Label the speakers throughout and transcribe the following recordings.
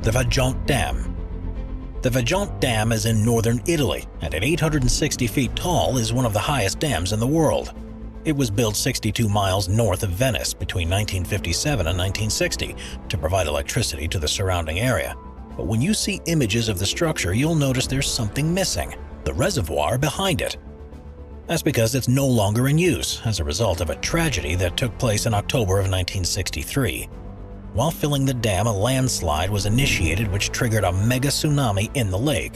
Speaker 1: the Vajont Dam. The Vajont Dam is in northern Italy, and at 860 feet tall is one of the highest dams in the world. It was built 62 miles north of Venice between 1957 and 1960 to provide electricity to the surrounding area. But when you see images of the structure, you'll notice there's something missing: the reservoir behind it. That's because it's no longer in use as a result of a tragedy that took place in October of 1963. While filling the dam, a landslide was initiated which triggered a mega tsunami in the lake.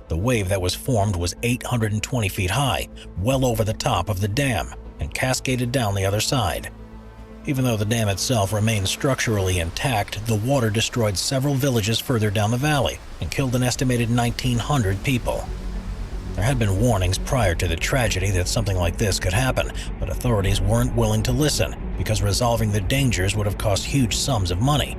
Speaker 1: The wave that was formed was 820 feet high, well over the top of the dam, and cascaded down the other side. Even though the dam itself remained structurally intact, the water destroyed several villages further down the valley and killed an estimated 1,900 people. There had been warnings prior to the tragedy that something like this could happen, but authorities weren't willing to listen because resolving the dangers would have cost huge sums of money.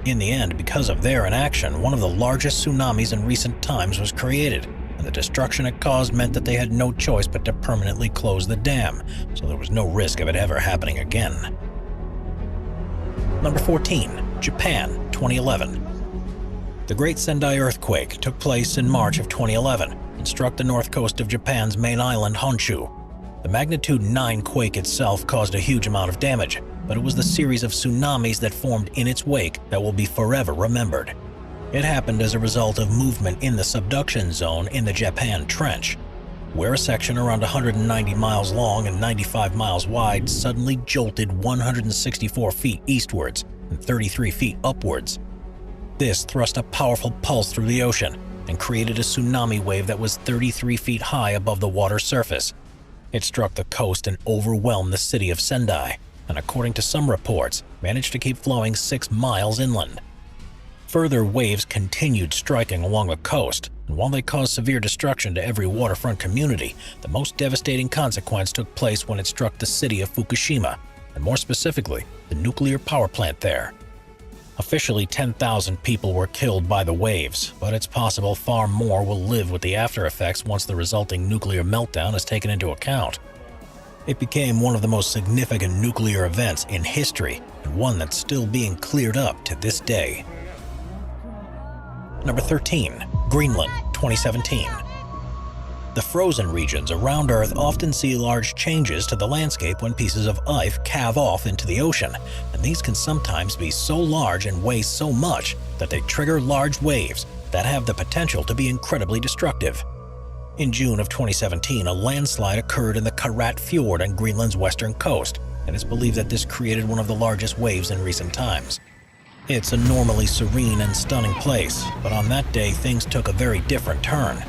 Speaker 1: In the end, because of their inaction, one of the largest tsunamis in recent times was created, and the destruction it caused meant that they had no choice but to permanently close the dam, so there was no risk of it ever happening again. Number 14. Japan, 2011. The Great Sendai earthquake took place in March of 2011 and struck the north coast of Japan's main island, Honshu. The magnitude 9 quake itself caused a huge amount of damage, but it was the series of tsunamis that formed in its wake that will be forever remembered. It happened as a result of movement in the subduction zone in the Japan Trench, where a section around 190 miles long and 95 miles wide suddenly jolted 164 feet eastwards and 33 feet upwards. This thrust a powerful pulse through the ocean and created a tsunami wave that was 33 feet high above the water's surface. It struck the coast and overwhelmed the city of Sendai, and according to some reports, managed to keep flowing 6 miles inland. Further waves continued striking along the coast, and while they caused severe destruction to every waterfront community, the most devastating consequence took place when it struck the city of Fukushima, and more specifically, the nuclear power plant there. Officially, 10,000 people were killed by the waves, but it's possible far more will live with the after effects once the resulting nuclear meltdown is taken into account. It became one of the most significant nuclear events in history, and one that's still being cleared up to this day. Number 13. Greenland, 2017. The frozen regions around Earth often see large changes to the landscape when pieces of ice calve off into the ocean, and these can sometimes be so large and weigh so much that they trigger large waves that have the potential to be incredibly destructive. In June of 2017, a landslide occurred in the Karat Fjord on Greenland's western coast, and it's believed that this created one of the largest waves in recent times. It's a normally serene and stunning place, but on that day things took a very different turn.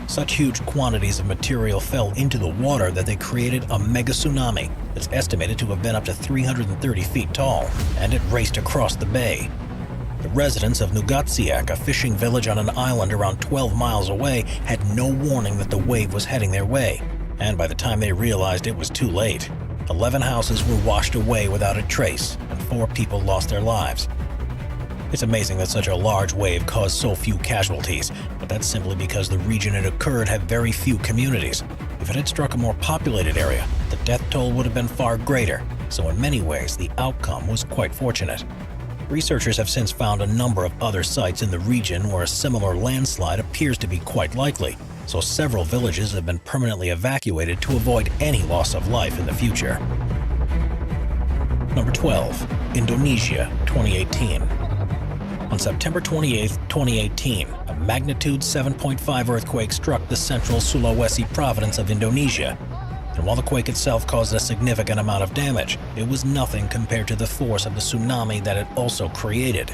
Speaker 1: Such huge quantities of material fell into the water that they created a mega tsunami that's estimated to have been up to 330 feet tall, and it raced across the bay. The residents of Nugatsiak, a fishing village on an island around 12 miles away, had no warning that the wave was heading their way, and by the time they realized, it was too late. 11 houses were washed away without a trace, and 4 people lost their lives. It's amazing that such a large wave caused so few casualties, but that's simply because the region it occurred had very few communities. If it had struck a more populated area, the death toll would have been far greater, so in many ways the outcome was quite fortunate. Researchers have since found a number of other sites in the region where a similar landslide appears to be quite likely, so several villages have been permanently evacuated to avoid any loss of life in the future. Number 12. Indonesia, 2018. On September 28, 2018, a magnitude 7.5 earthquake struck the central Sulawesi province of Indonesia. And while the quake itself caused a significant amount of damage, it was nothing compared to the force of the tsunami that it also created.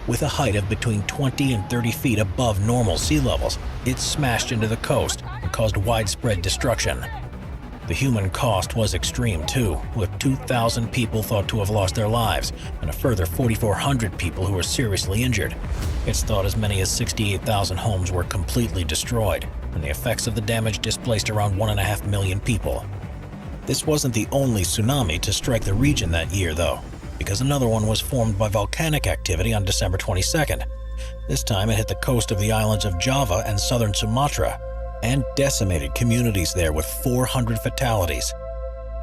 Speaker 1: With a height of between 20 and 30 feet above normal sea levels, it smashed into the coast and caused widespread destruction. The human cost was extreme too, with 2,000 people thought to have lost their lives and a further 4,400 people who were seriously injured. It's thought as many as 68,000 homes were completely destroyed, and the effects of the damage displaced around 1.5 million people. This wasn't the only tsunami to strike the region that year though, because another one was formed by volcanic activity on December 22nd. This time it hit the coast of the islands of Java and southern Sumatra, and decimated communities there with 400 fatalities.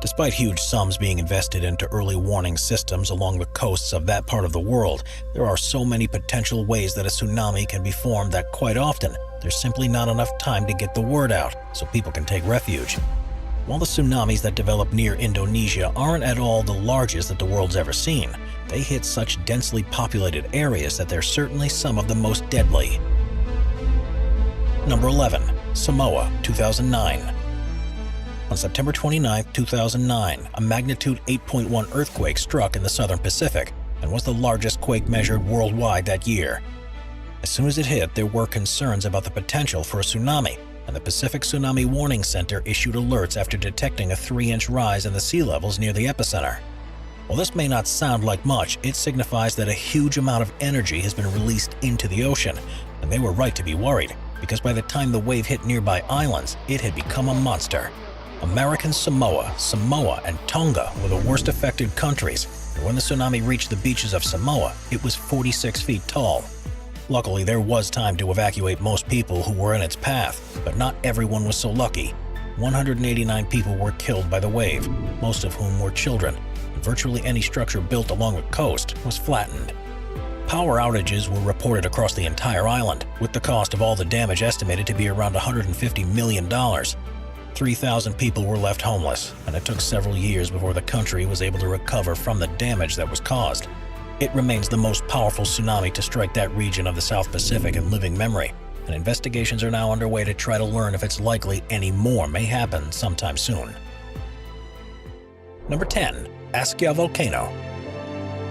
Speaker 1: Despite huge sums being invested into early warning systems along the coasts of that part of the world, there are so many potential ways that a tsunami can be formed that quite often there's simply not enough time to get the word out so people can take refuge. While the tsunamis that develop near Indonesia aren't at all the largest that the world's ever seen, they hit such densely populated areas that they're certainly some of the most deadly. Number 11. Samoa, 2009. On September 29, 2009, a magnitude 8.1 earthquake struck in the southern Pacific and was the largest quake measured worldwide that year. As soon as it hit, there were concerns about the potential for a tsunami, and the Pacific Tsunami Warning Center issued alerts after detecting a 3-inch rise in the sea levels near the epicenter. While this may not sound like much, it signifies that a huge amount of energy has been released into the ocean, and they were right to be worried, because by the time the wave hit nearby islands, it had become a monster. American Samoa, and Tonga were the worst affected countries, and when the tsunami reached the beaches of Samoa, it was 46 feet tall. Luckily, there was time to evacuate most people who were in its path, but not everyone was so lucky. 189 people were killed by the wave, most of whom were children, and virtually any structure built along the coast was flattened. Power outages were reported across the entire island, with the cost of all the damage estimated to be around $150 million. 3,000 people were left homeless, and it took several years before the country was able to recover from the damage that was caused. It remains the most powerful tsunami to strike that region of the South Pacific in living memory, and investigations are now underway to try to learn if it's likely any more may happen sometime soon. Number 10. Askja Volcano.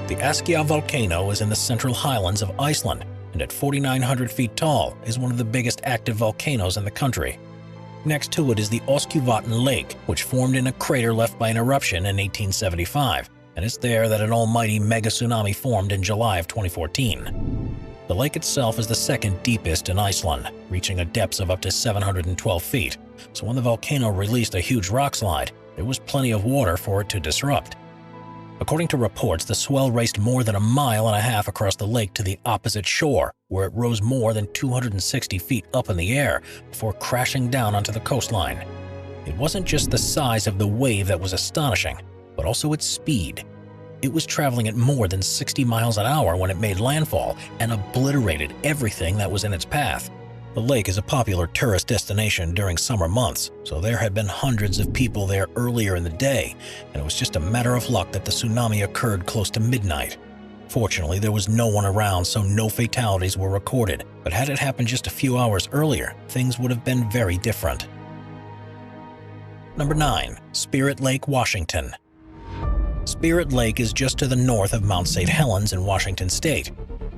Speaker 1: The Askja volcano is in the central highlands of Iceland, and at 4,900 feet tall is one of the biggest active volcanoes in the country. Next to it is the Öskjuvatn Lake, which formed in a crater left by an eruption in 1875, and it's there that an almighty mega tsunami formed in July of 2014. The lake itself is the second deepest in Iceland, reaching a depth of up to 712 feet, so when the volcano released a huge rock slide, there was plenty of water for it to disrupt. According to reports, the swell raced more than 1.5 miles across the lake to the opposite shore, where it rose more than 260 feet up in the air before crashing down onto the coastline. It wasn't just the size of the wave that was astonishing, but also its speed. It was traveling at more than 60 miles an hour when it made landfall and obliterated everything that was in its path. The lake is a popular tourist destination during summer months, so there had been hundreds of people there earlier in the day, and it was just a matter of luck that the tsunami occurred close to midnight. Fortunately, there was no one around, so no fatalities were recorded, but had it happened just a few hours earlier, things would have been very different. Number 9. Spirit Lake, Washington. Spirit Lake is just to the north of Mount St. Helens in Washington state,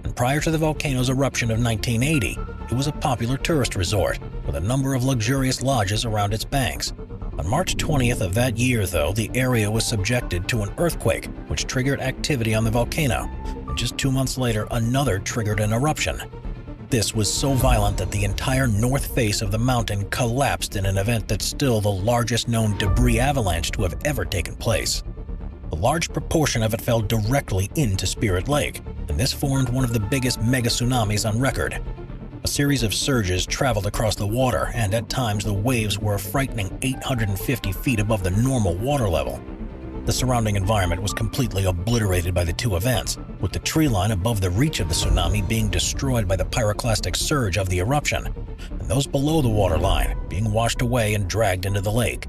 Speaker 1: and prior to the volcano's eruption of 1980, it was a popular tourist resort with a number of luxurious lodges around its banks. On March 20th of that year, though, the area was subjected to an earthquake, which triggered activity on the volcano, and just 2 months later, another triggered an eruption. This was so violent that the entire north face of the mountain collapsed in an event that's still the largest known debris avalanche to have ever taken place. A large proportion of it fell directly into Spirit Lake, and this formed one of the biggest mega tsunamis on record. A series of surges traveled across the water, and at times the waves were a frightening 850 feet above the normal water level. The surrounding environment was completely obliterated by the two events, with the tree line above the reach of the tsunami being destroyed by the pyroclastic surge of the eruption, and those below the waterline being washed away and dragged into the lake.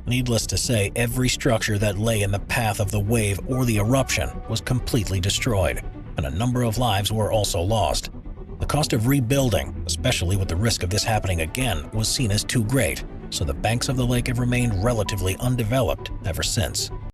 Speaker 1: Needless to say, every structure that lay in the path of the wave or the eruption was completely destroyed, and a number of lives were also lost. The cost of rebuilding, especially with the risk of this happening again, was seen as too great, so the banks of the lake have remained relatively undeveloped ever since.